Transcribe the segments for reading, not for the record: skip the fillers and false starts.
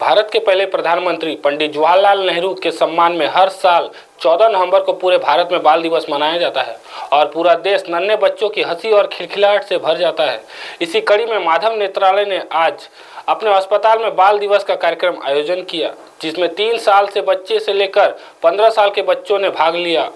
भारत के पहले प्रधानमंत्री पंडित जवाहरलाल नेहरू के सम्मान में हर साल 14 नवंबर को पूरे भारत में बाल दिवस मनाया जाता है और पूरा देश नन्हे बच्चों की हंसी और खिलखिलाहट से भर जाता है। इसी कड़ी में माधव नेत्रालय ने आज अपने अस्पताल में बाल दिवस का कार्यक्रम आयोजन किया, जिसमें 3 साल से बच्चे से लेकर 15 साल के बच्चों ने भाग लिया।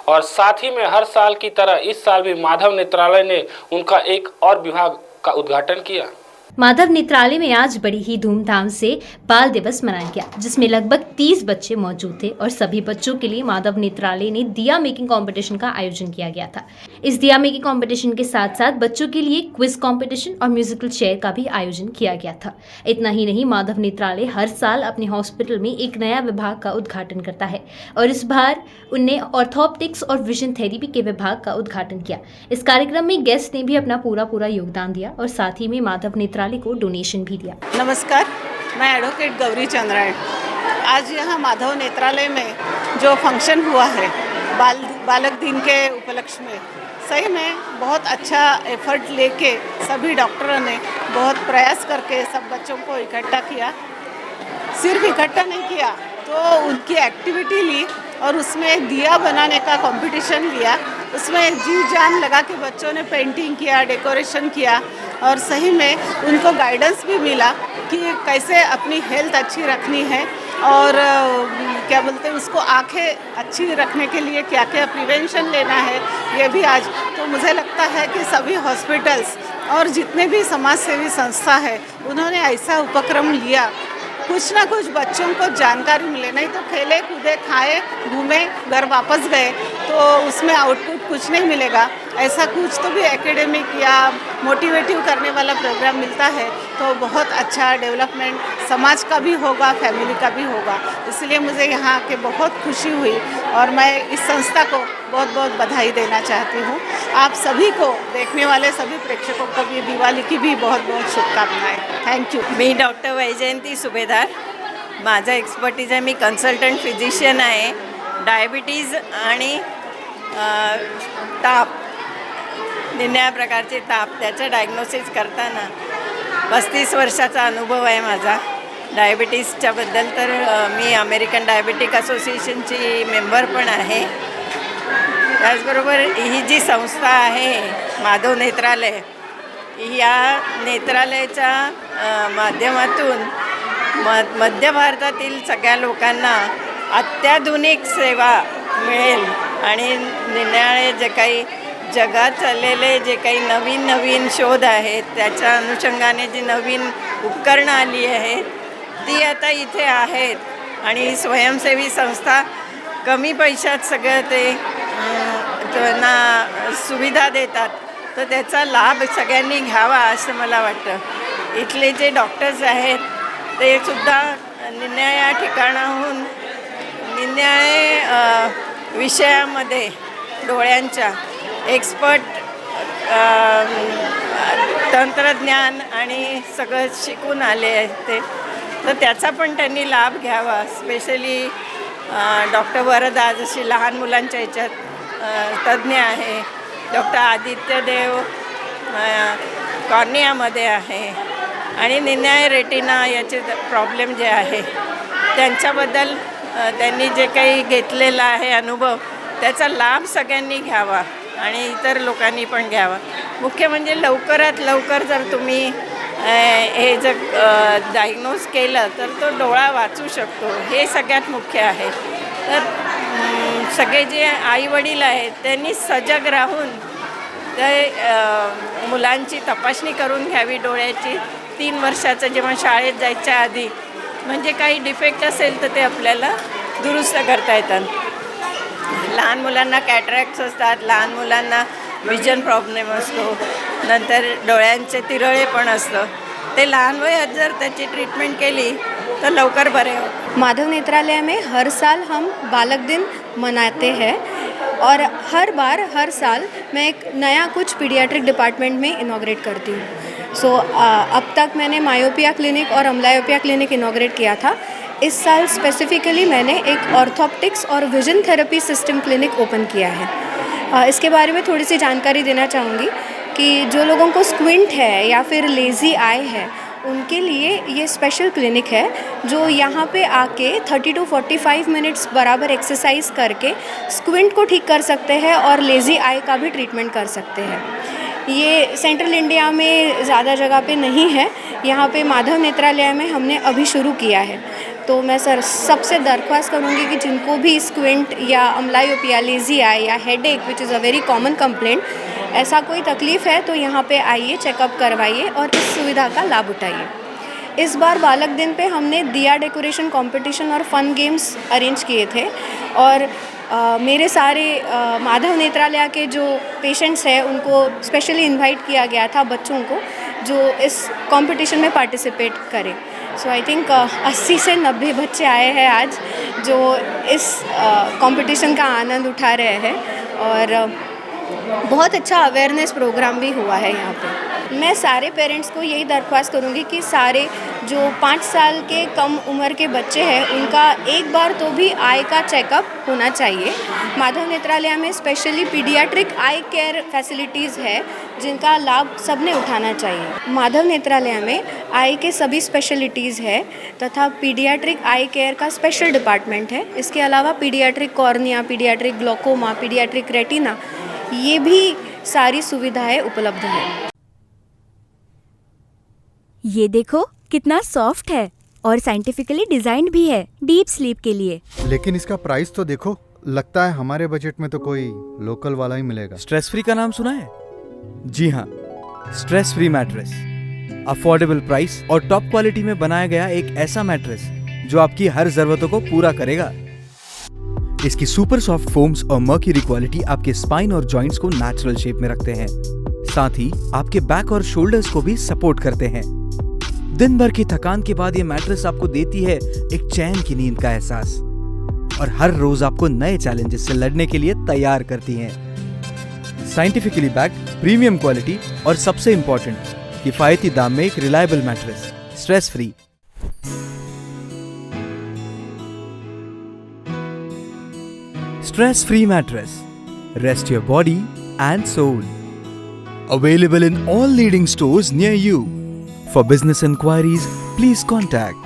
और साथ ही में हर साल की तरह इस साल भी माधव नेत्रालय ने उनका एक और विभाग का उद्घाटन किया। माधव नेत्रालय में आज बड़ी ही धूमधाम से बाल दिवस मनाया गया, जिसमें लगभग 30 बच्चे मौजूद थे और सभी बच्चों के लिए माधव नेत्रालय ने दिया मेकिंग कंपटीशन का आयोजन किया गया था। इस दिया मेकिंग कंपटीशन के साथ साथ बच्चों के लिए क्विज कंपटीशन और म्यूजिकल चेयर का भी आयोजन किया गया था। इतना ही नहीं, माधव नेत्रालय हर साल अपने हॉस्पिटल में एक नया विभाग का उद्घाटन करता है और इस बार उनने ऑर्थोप्टिक्स और विजन थेरेपी के विभाग का उद्घाटन किया। इस कार्यक्रम में गेस्ट ने भी अपना पूरा योगदान दिया और साथ ही में माधव नेत्रालय को डोनेशन भी दिया। नमस्कार, मैं एडवोकेट गौरी चंद्रायण। आज यहाँ माधव नेत्रालय में जो फंक्शन हुआ है बालक दिन के उपलक्ष्य में, सही में बहुत अच्छा एफर्ट लेके सभी डॉक्टरों ने बहुत प्रयास करके सब बच्चों को इकट्ठा किया। सिर्फ इकट्ठा नहीं किया तो उनकी एक्टिविटी ली और उसमें दिया बनाने का कंपटीशन लिया। उसमें जी जान लगा के बच्चों ने पेंटिंग किया, डेकोरेशन किया और सही में उनको गाइडेंस भी मिला कि कैसे अपनी हेल्थ अच्छी रखनी है और क्या बोलते हैं उसको आंखें अच्छी रखने के लिए क्या क्या प्रिवेंशन लेना है, ये भी आज। तो मुझे लगता है कि सभी हॉस्पिटल्स और जितने भी समाज सेवी संस्था है उन्होंने ऐसा उपक्रम लिया, कुछ ना कुछ बच्चों को जानकारी मिले। नहीं तो खेले कूदे खाए घूमे घर वापस गए तो उसमें आउटपुट कुछ नहीं मिलेगा। ऐसा कुछ तो भी एकेडमिक या मोटिवेटिव करने वाला प्रोग्राम मिलता है तो बहुत अच्छा डेवलपमेंट समाज का भी होगा, फैमिली का भी होगा। इसलिए मुझे यहाँ के बहुत खुशी हुई और मैं इस संस्था को बहुत बहुत बधाई देना चाहती हूँ। आप सभी को, देखने वाले सभी प्रेक्षकों को भी दिवाली की भी बहुत बहुत शुभकामनाएं। थँक्यू। मी डॉक्टर वैजयंती सुभेदार। माझा एक्सपर्टीज आहे, मी कन्सल्टंट फिजिशियन आहे। डायबिटीज आणि ताप, निन्या प्रकारचे ताप, त्याचं डायग्नोसिस करताना 35 वर्षाचा अनुभव आहे माझा। डायबिटीजच्याबद्दल तर मी अमेरिकन डायबिटिक असोसिएशनची मेंबर पण आहे। त्याचबरोबर ही जी संस्था आहे माधव नेत्रालय, या नेत्रालयाच्या माध्यमातून मध्य भारतातील सगळ्या लोकांना अत्याधुनिक सेवा मिळेल आणि निराळे जे काही जगात चाललेले जे काही नवीन शोध आहेत त्याच्या अनुषंगाने जी नवीन उपकरणं आली आहेत ती आता इथे आहेत आणि स्वयंसेवी संस्था कमी पैशात सगळं ते त्यांना सुविधा देतात, तर त्याचा लाभ सगळ्यांनी घ्यावा असं मला वाटतं। इथले जे डॉक्टर्स आहेत ते सुद्धा निन्याळ्या ठिकाणाहून निन्याळे विषयामध्ये डोळ्यांच्या एक्सपर्ट तंत्रज्ञान आणि सगळं शिकून आले आहेत ते, तर त्याचा पण त्यांनी लाभ घ्यावा। स्पेशली डॉक्टर वरदा जशी लहान मुलांच्या ह्याच्यात तज्ज्ञ आहे, डॉक्टर आदित्य देव कॉर्नियामध्ये आहे आणि निन्याय रेटिना याचे प्रॉब्लेम जे आहे त्यांच्याबद्दल त्यांनी जे काही घेतलेला आहे अनुभव, त्याचा लाभ सगळ्यांनी घ्यावा आणि इतर लोकांनी पण घ्यावा। मुख्य म्हणजे लवकरात लवकर जर तुम्ही हे जर डायग्नोज केलं तर तो डोळा वाचू शकतो, हे सगळ्यात मुख्य आहे। तर सगळे जे आईवडील आहेत त्यांनी सजग राहून ते मुलांची तपासणी करून घ्यावी डोळ्याची 3 वर्षाचं, जेव्हा शाळेत जायच्या आधी, म्हणजे काही डिफेक्ट असेल तर ते आपल्याला दुरुस्त करता येतात। लहान मुलांना कॅटरॅक्ट्स असतात, लहान मुलांना विजन प्रॉब्लेम असतो, नंतर डोळ्यांचे तिरळे पण असतं, ते लहान वयात जर त्याची ट्रीटमेंट केली तो लवकर बरे हो। माधव नेत्रालय में हर साल हम बालक दिन मनाते हैं और हर साल मैं एक नया कुछ पीडियाट्रिक डिपार्टमेंट में इनॉग्रेट करती हूँ। सो अब तक मैंने मायोपिया क्लिनिक और अम्बलायोपिया क्लिनिक इनॉग्रेट किया था। इस साल स्पेसिफिकली मैंने एक ऑर्थोप्टिक्स और vision therapy system clinic open किया है। इसके बारे में थोड़ी सी जानकारी देना चाहूँगी कि जो लोगों को स्क्विंट है या फिर लेज़ी आई है उनके लिए ये स्पेशल क्लिनिक है जो यहाँ पे आके 30 to 45 मिनट्स बराबर एक्सरसाइज करके स्क्विंट को ठीक कर सकते हैं और लेज़ी आई का भी ट्रीटमेंट कर सकते हैं। ये सेंट्रल इंडिया में ज़्यादा जगह पे नहीं है, यहाँ पे माधव नेत्रालय में हमने अभी शुरू किया है। तो मैं सबसे दरख्वास्त करूँगी कि जिनको भी स्क्विंट या अम्बलायोपिया, लेज़ी आई या headache which is a very common complaint, ऐसा कोई तकलीफ़ है तो यहाँ पे आइए, चेकअप करवाइए और इस सुविधा का लाभ उठाइए। इस बार बालक दिन पे हमने दिया डेकोरेशन कंपटीशन और फन गेम्स अरेंज किए थे और मेरे सारे माधव नेत्रालय के जो पेशेंट्स हैं उनको स्पेशली इनवाइट किया गया था, बच्चों को, जो इस कंपटीशन में पार्टिसिपेट करें। सो आई थिंक 80 से 90 बच्चे आए हैं आज जो इस कंपटीशन का आनंद उठा रहे हैं और बहुत अच्छा अवेयरनेस प्रोग्राम भी हुआ है यहाँ पे। मैं सारे पेरेंट्स को यही दरख्वास्त करूँगी कि सारे जो 5 साल के कम उम्र के बच्चे हैं उनका एक बार तो भी आई का चेकअप होना चाहिए। माधव नेत्रालय में स्पेशली पीडियाट्रिक आई केयर फैसिलिटीज़ है जिनका लाभ सबने उठाना चाहिए। माधव नेत्रालय में आई के सभी स्पेशलिटीज़ है तथा पीडियाट्रिक आई केयर का स्पेशल डिपार्टमेंट है। इसके अलावा paediatric cornea, paediatric glaucoma, paediatric retina, ये भी सारी सुविधाएं उपलब्ध है। ये देखो कितना सॉफ्ट है और साइंटिफिकली डिजाइन्ड भी है डीप स्लीप के लिए। लेकिन इसका प्राइस तो देखो, लगता है हमारे बजट में तो कोई लोकल वाला ही मिलेगा। स्ट्रेस फ्री का नाम सुना है? जी हाँ, stress free mattress. Affordable price और टॉप क्वालिटी में बनाया गया एक ऐसा मैट्रेस जो आपकी हर जरूरतों को पूरा करेगा। इसकी सुपर सॉफ्ट फोम्स और मर्क्यूरी क्वालिटी आपके स्पाइन और जॉइंट्स को नेचुरल शेप में रखते हैं, साथ ही आपके बैक और शोल्डर्स को भी सपोर्ट करते हैं। दिन भर की थकान के बाद ये मैट्रेस आपको देती है एक चैन की नींद का एहसास और हर रोज आपको नए चैलेंजेस से लड़ने के लिए तैयार करती हैं। साइंटिफिकली बैक्ड, प्रीमियम क्वालिटी और सबसे इंपॉर्टेंट, किफायती दाम में एक reliable mattress, stress free. Stress free mattress. Rest your body and soul. Available in all leading stores near you. For business inquiries, please contact